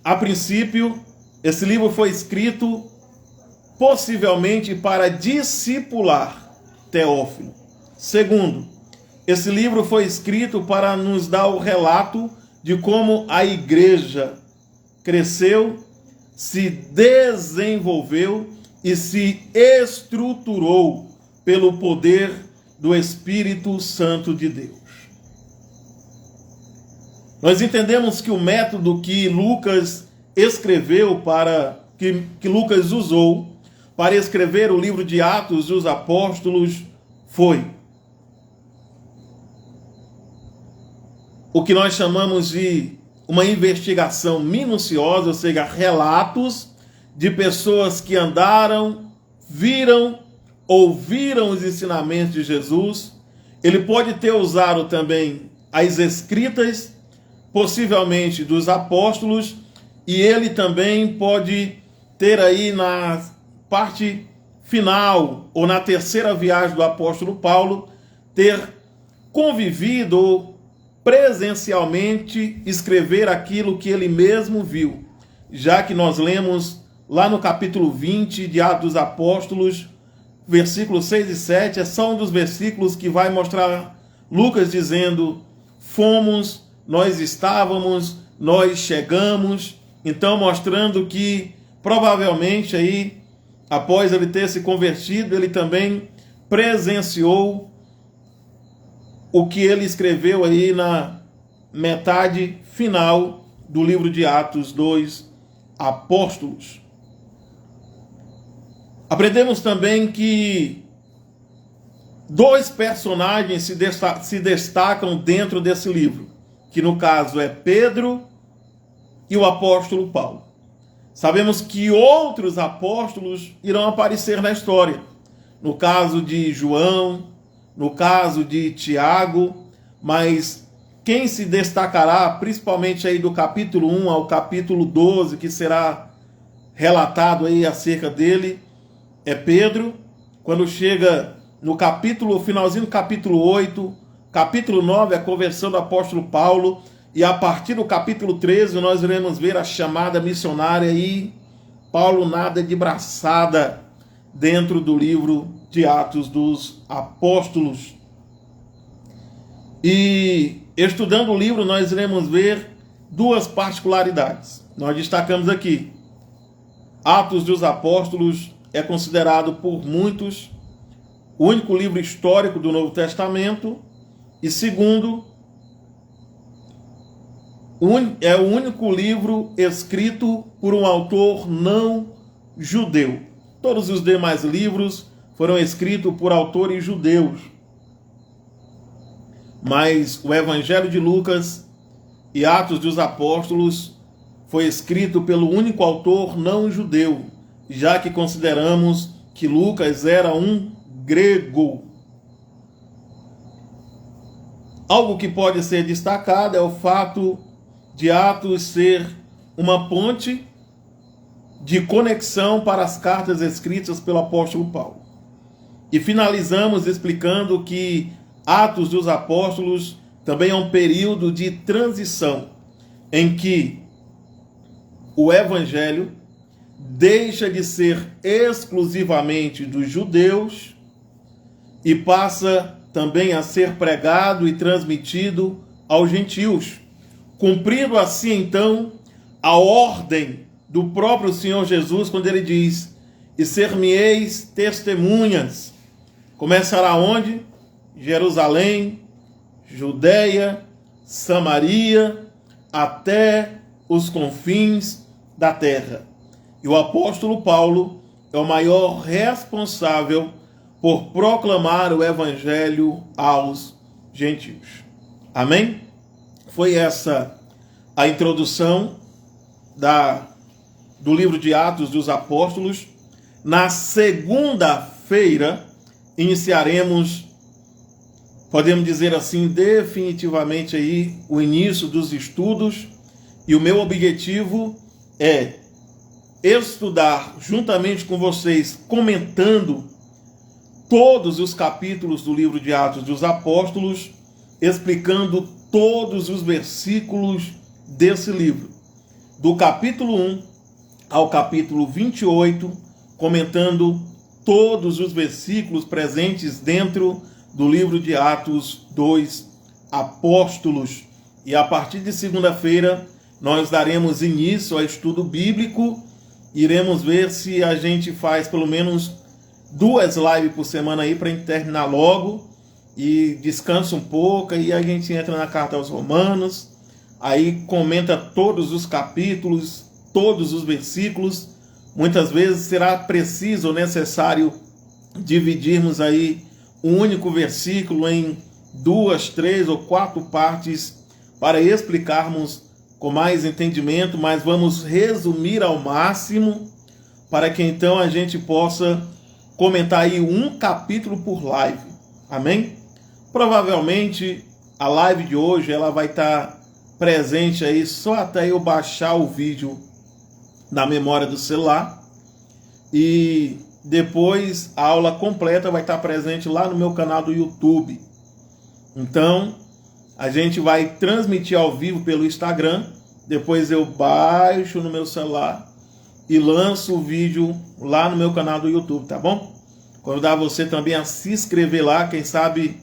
a princípio, esse livro foi escrito possivelmente para discipular Teófilo. Segundo, esse livro foi escrito para nos dar o relato de como a igreja cresceu, se desenvolveu e se estruturou pelo poder do Espírito Santo de Deus. Nós entendemos que o método que Lucas escreveu que Lucas usou para escrever o livro de Atos dos Apóstolos foi o que nós chamamos de uma investigação minuciosa, ou seja, relatos de pessoas que andaram, viram, ouviram os ensinamentos de Jesus. Ele pode ter usado também as escritas, possivelmente dos apóstolos, e ele também pode ter aí na parte final, ou na terceira viagem do apóstolo Paulo, ter convivido ou presencialmente escrever aquilo que ele mesmo viu, já que nós lemos lá no capítulo 20 de Atos dos Apóstolos, versículos 6 e 7, é só um dos versículos que vai mostrar Lucas dizendo: fomos, nós estávamos, nós chegamos. Então, mostrando que provavelmente aí, após ele ter se convertido, ele também presenciou o que ele escreveu aí na metade final do livro de Atos dos Apóstolos. Aprendemos também que dois personagens se destacam dentro desse livro, que no caso é Pedro e o apóstolo Paulo. Sabemos que outros apóstolos irão aparecer na história, no caso de João, no caso de Tiago, mas quem se destacará, principalmente aí do capítulo 1 ao capítulo 12, que será relatado aí acerca dele, é Pedro. Quando chega no finalzinho do capítulo 8, capítulo 9, a conversão do apóstolo Paulo, e a partir do capítulo 13 nós iremos ver a chamada missionária, e Paulo nada de braçada dentro do livro de Atos dos Apóstolos. E estudando o livro nós iremos ver duas particularidades. Nós destacamos aqui: Atos dos Apóstolos é considerado por muitos o único livro histórico do Novo Testamento, e segundo, é o único livro escrito por um autor não judeu. Todos os demais livros foram escritos por autores judeus, mas o Evangelho de Lucas e Atos dos Apóstolos foi escrito pelo único autor não judeu, já que consideramos que Lucas era um grego. Algo que pode ser destacado é o fato de Atos ser uma ponte de conexão para as cartas escritas pelo apóstolo Paulo. E finalizamos explicando que Atos dos Apóstolos também é um período de transição, em que o Evangelho deixa de ser exclusivamente dos judeus e passa também a ser pregado e transmitido aos gentios, cumprindo assim então a ordem do próprio Senhor Jesus, quando ele diz: e ser-me-eis testemunhas. Começará onde? Jerusalém, Judeia, Samaria, até os confins da terra. E o apóstolo Paulo é o maior responsável por proclamar o evangelho aos gentios. Amém? Foi essa a introdução do livro de Atos dos Apóstolos. Na segunda-feira iniciaremos, podemos dizer assim, definitivamente aí o início dos estudos, e o meu objetivo é estudar juntamente com vocês, comentando todos os capítulos do livro de Atos dos Apóstolos, explicando todos os versículos desse livro. do capítulo 1 ao capítulo 28, comentando todos os versículos presentes dentro do livro de Atos dos Apóstolos. E a partir de segunda-feira, nós daremos início ao estudo bíblico. Iremos ver se a gente faz pelo menos 2 lives por semana aí para terminar logo e descansa um pouco, e a gente entra na carta aos Romanos, aí comenta todos os capítulos, todos os versículos. Muitas vezes será preciso ou necessário dividirmos aí um único versículo em 2, 3 ou 4 partes para explicarmos com mais entendimento, mas vamos resumir ao máximo para que então a gente possa comentar aí um capítulo por live. Amém? Provavelmente a live de hoje ela vai estar presente aí só até eu baixar o vídeo na memória do celular, e depois a aula completa vai estar presente lá no meu canal do YouTube. Então a gente vai transmitir ao vivo pelo Instagram, depois eu baixo no meu celular e lanço o vídeo lá no meu canal do YouTube, tá bom? Convidar você também a se inscrever lá. Quem sabe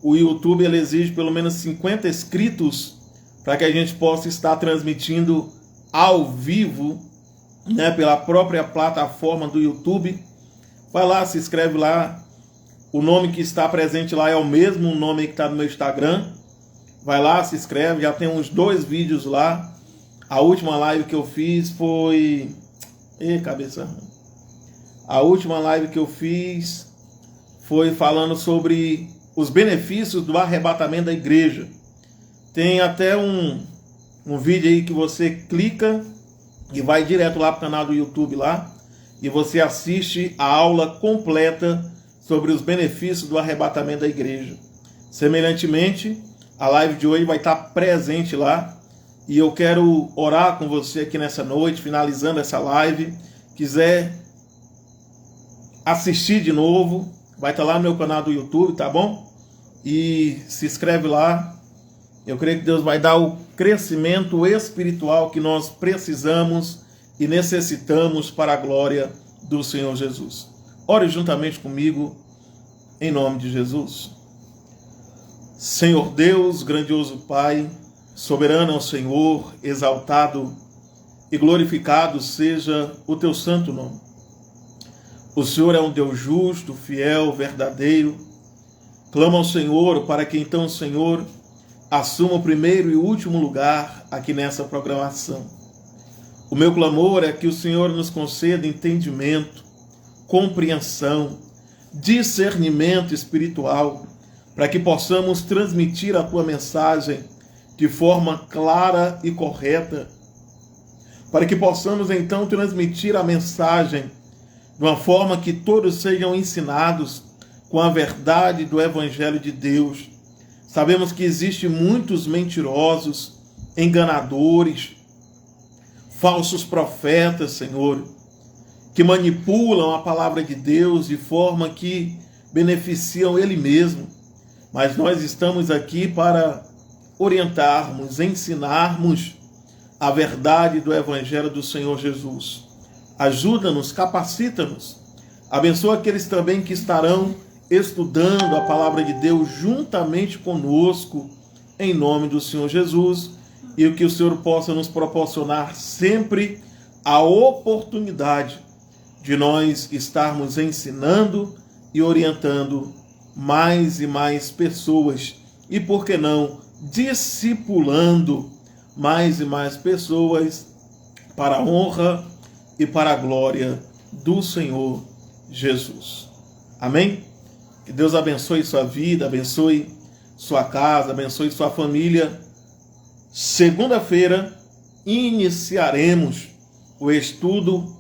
o YouTube ele exige pelo menos 50 inscritos para que a gente possa estar transmitindo ao vivo, né, pela própria plataforma do YouTube. Vai lá, se inscreve lá. O nome que está presente lá é o mesmo nome que está no meu Instagram. Vai lá, se inscreve. Já tem uns 2 vídeos lá. A última live que eu fiz foi... A última live que eu fiz foi falando sobre os benefícios do arrebatamento da igreja. Tem até um vídeo aí que você clica e vai direto lá para o canal do YouTube lá, e você assiste a aula completa sobre os benefícios do arrebatamento da igreja. Semelhantemente, a live de hoje vai estar presente lá, e eu quero orar com você aqui nessa noite, finalizando essa live. Quiser assistir de novo, vai estar lá no meu canal do YouTube, tá bom? E se inscreve lá. Eu creio que Deus vai dar o crescimento espiritual que nós precisamos e necessitamos para a glória do Senhor Jesus. Ore juntamente comigo, em nome de Jesus. Senhor Deus, grandioso Pai, soberano é o Senhor, exaltado e glorificado seja o teu santo nome. O Senhor é um Deus justo, fiel, verdadeiro. Clama ao Senhor para que então o Senhor assuma o primeiro e último lugar aqui nessa programação. O meu clamor é que o Senhor nos conceda entendimento, compreensão, discernimento espiritual, para que possamos transmitir a tua mensagem de forma clara e correta, para que possamos então transmitir a mensagem de uma forma que todos sejam ensinados com a verdade do Evangelho de Deus. Sabemos que existem muitos mentirosos, enganadores, falsos profetas, Senhor, que manipulam a palavra de Deus de forma que beneficiam Ele mesmo. Mas nós estamos aqui para orientarmos, ensinarmos a verdade do Evangelho do Senhor Jesus. Ajuda-nos, capacita-nos. Abençoa aqueles também que estarão estudando a palavra de Deus juntamente conosco, em nome do Senhor Jesus, e que o Senhor possa nos proporcionar sempre a oportunidade de nós estarmos ensinando e orientando mais e mais pessoas, e por que não, discipulando mais e mais pessoas para a honra e para a glória do Senhor Jesus. Amém? Que Deus abençoe sua vida, abençoe sua casa, abençoe sua família. Segunda-feira iniciaremos o estudo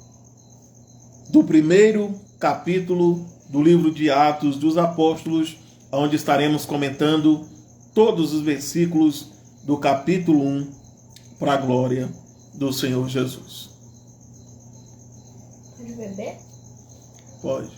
do primeiro capítulo do livro de Atos dos Apóstolos, onde estaremos comentando todos os versículos do capítulo 1 para a glória do Senhor Jesus. Pode beber? Pode.